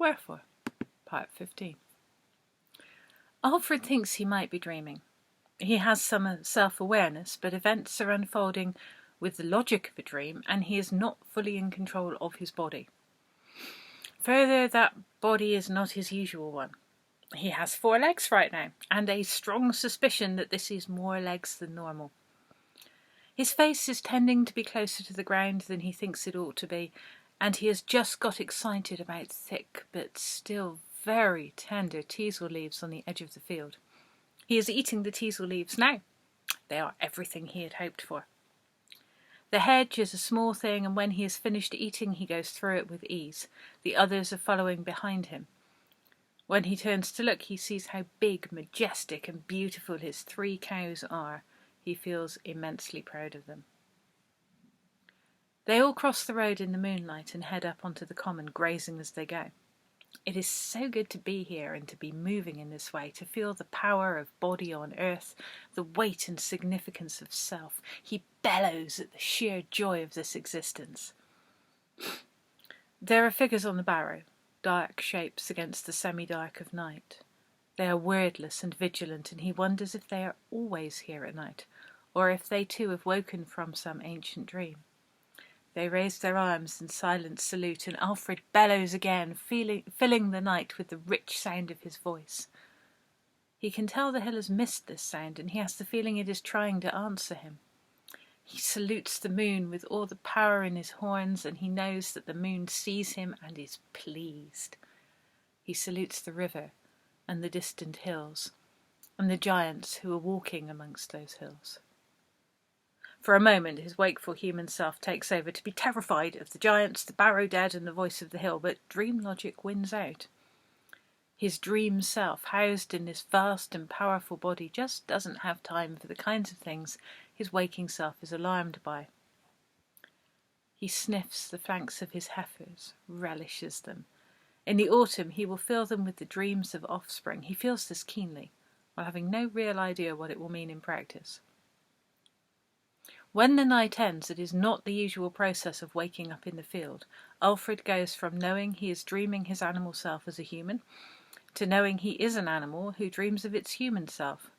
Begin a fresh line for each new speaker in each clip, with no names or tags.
Wherefore, Part 15. Alfred thinks he might be dreaming. He has some self-awareness, but events are unfolding with the logic of a dream, and he is not fully in control of his body. Further, that body is not his usual one. He has 4 legs right now, and a strong suspicion that this is more legs than normal. His face is tending to be closer to the ground than he thinks it ought to be, and he has just got excited about thick but still very tender teasel leaves on the edge of the field. He is eating the teasel leaves now. They are everything he had hoped for. The hedge is a small thing, and when he has finished eating he goes through it with ease. The others are following behind him. When he turns to look, he sees how big, majestic and beautiful his 3 cows are. He feels immensely proud of them. They all cross the road in the moonlight and head up onto the common, grazing as they go. It is so good to be here and to be moving in this way, to feel the power of body on earth, the weight and significance of self. He bellows at the sheer joy of this existence. There are figures on the barrow, dark shapes against the semi-dark of night. They are wordless and vigilant, and he wonders if they are always here at night, or if they too have woken from some ancient dream. They raise their arms in silent salute, and Alfred bellows again, filling the night with the rich sound of his voice. He can tell the hill has missed this sound, and he has the feeling it is trying to answer him. He salutes the moon with all the power in his horns, and he knows that the moon sees him and is pleased. He salutes the river and the distant hills, and the giants who are walking amongst those hills. For a moment his wakeful human self takes over, to be terrified of the giants, the barrow dead, and the voice of the hill, but dream logic wins out. His dream self, housed in this vast and powerful body, just doesn't have time for the kinds of things his waking self is alarmed by. He sniffs the flanks of his heifers, relishes them. In the autumn he will fill them with the dreams of offspring. He feels this keenly, while having no real idea what it will mean in practice. When the night ends, it is not the usual process of waking up in the field. Alfred goes from knowing he is dreaming his animal self as a human, to knowing he is an animal who dreams of its human self.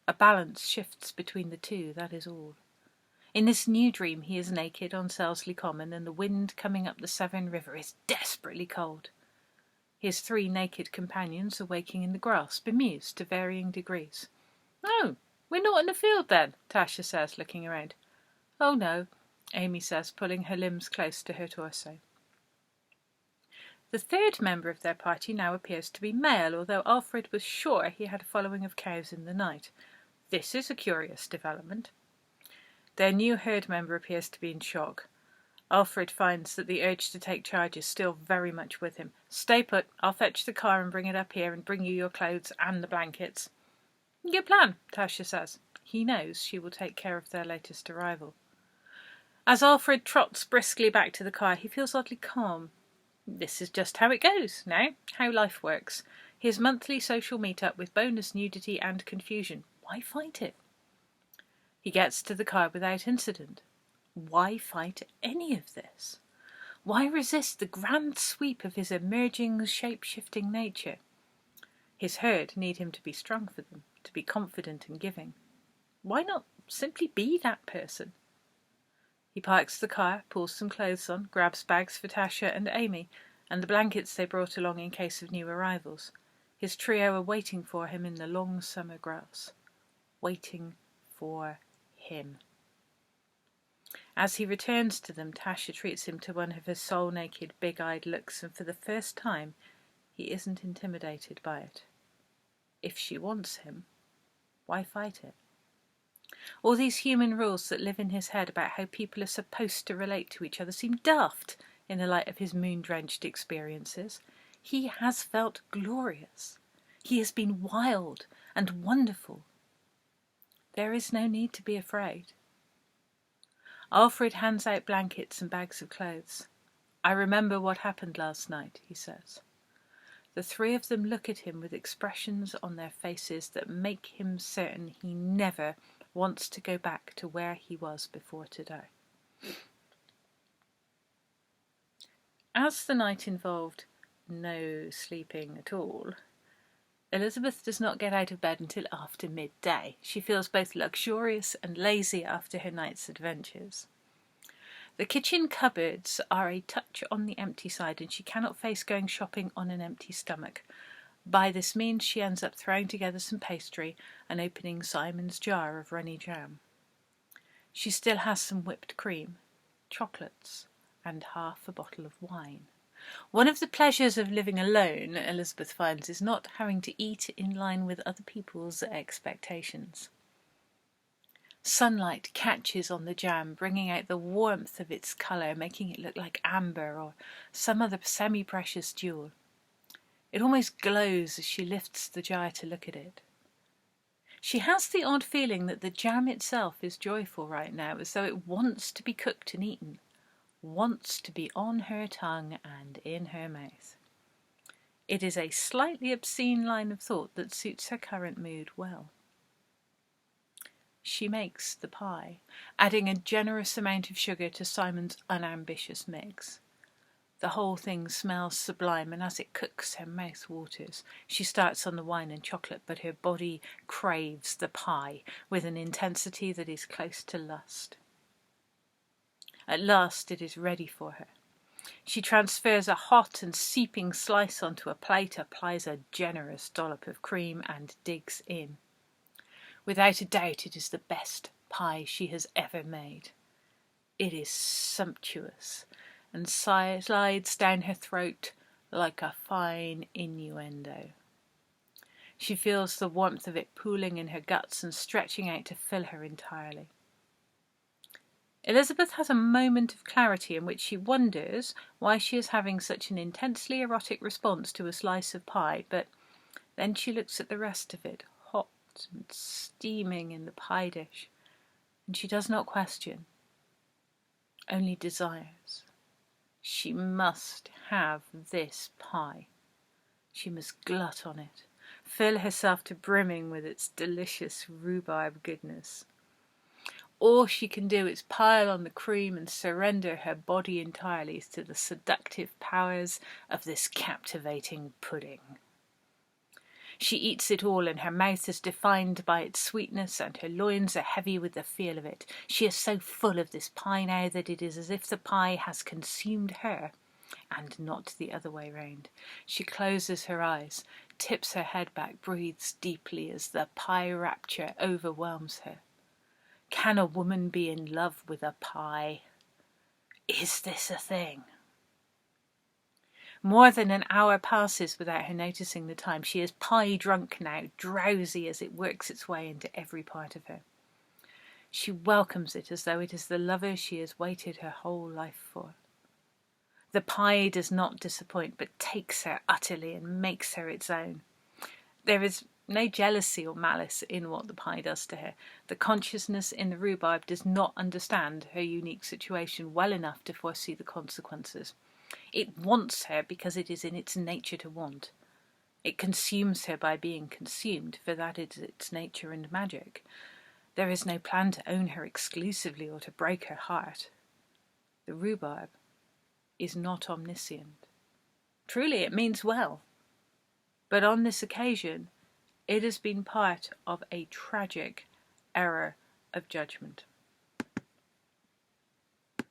A balance shifts between the two, that is all. In this new dream he is naked on Selsley Common, and the wind coming up the Severn River is desperately cold. His 3 naked companions are waking in the grass, bemused to varying degrees. "Oh, we're not in the field then," Tasha says, looking around. "Oh no," Amy says, pulling her limbs close to her torso. The 3rd member of their party now appears to be male, although Alfred was sure he had a following of cows in the night. This is a curious development. Their new herd member appears to be in shock. Alfred finds that the urge to take charge is still very much with him. "Stay put, I'll fetch the car and bring it up here and bring you your clothes and the blankets." "Good plan," Tasha says. He knows she will take care of their latest arrival. As Alfred trots briskly back to the car, he feels oddly calm. This is just how it goes now, how life works. His monthly social meet-up with bonus nudity and confusion. Why fight it? He gets to the car without incident. Why fight any of this? Why resist the grand sweep of his emerging, shape-shifting nature? His herd need him to be strong for them, to be confident and giving. Why not simply be that person? He parks the car, pulls some clothes on, grabs bags for Tasha and Amy, and the blankets they brought along in case of new arrivals. His trio are waiting for him in the long summer grass. Waiting for him. As he returns to them, Tasha treats him to one of her soul-naked, big-eyed looks, and for the first time he isn't intimidated by it. If she wants him, why fight it? All these human rules that live in his head about how people are supposed to relate to each other seem daft in the light of his moon-drenched experiences. He has felt glorious. He has been wild and wonderful. There is no need to be afraid. Alfred hands out blankets and bags of clothes. "I remember what happened last night," he says. The 3 of them look at him with expressions on their faces that make him certain he never wants to go back to where he was before today. As the night evolved, no sleeping at all, Elizabeth does not get out of bed until after midday. She feels both luxurious and lazy after her night's adventures. The kitchen cupboards are a touch on the empty side, and she cannot face going shopping on an empty stomach. By this means she ends up throwing together some pastry and opening Simon's jar of runny jam. She still has some whipped cream, chocolates, and half a bottle of wine. One of the pleasures of living alone, Elizabeth finds, is not having to eat in line with other people's expectations. Sunlight catches on the jam, bringing out the warmth of its colour, making it look like amber or some other semi-precious jewel. It almost glows as she lifts the jar to look at it. She has the odd feeling that the jam itself is joyful right now, as though it wants to be cooked and eaten, wants to be on her tongue and in her mouth. It is a slightly obscene line of thought that suits her current mood well. She makes the pie, adding a generous amount of sugar to Simon's unambitious mix. The whole thing smells sublime, and as it cooks, her mouth waters. She starts on the wine and chocolate, but her body craves the pie with an intensity that is close to lust. At last it is ready for her. She transfers a hot and seeping slice onto a plate, applies a generous dollop of cream, and digs in. Without a doubt, it is the best pie she has ever made. It is sumptuous and slides down her throat like a fine innuendo. She feels the warmth of it pooling in her guts and stretching out to fill her entirely. Elizabeth has a moment of clarity in which she wonders why she is having such an intensely erotic response to a slice of pie, but then she looks at the rest of it, hot and steaming in the pie dish, and she does not question, only desires. She must have this pie. She must glut on it, fill herself to brimming with its delicious rhubarb goodness. All she can do is pile on the cream and surrender her body entirely to the seductive powers of this captivating pudding. She eats it all, and her mouth is defined by its sweetness, and her loins are heavy with the feel of it. She is so full of this pie now that it is as if the pie has consumed her, and not the other way round. She closes her eyes, tips her head back, breathes deeply as the pie rapture overwhelms her. Can a woman be in love with a pie? Is this a thing? More than an hour passes without her noticing the time. She is pie drunk now, drowsy as it works its way into every part of her. She welcomes it as though it is the lover she has waited her whole life for. The pie does not disappoint, but takes her utterly and makes her its own. There is no jealousy or malice in what the pie does to her. The consciousness in the rhubarb does not understand her unique situation well enough to foresee the consequences. It wants her because it is in its nature to want. It consumes her by being consumed, for that is its nature and magic. There is no plan to own her exclusively or to break her heart. The rhubarb is not omniscient. Truly, it means well. But on this occasion, it has been part of a tragic error of judgment.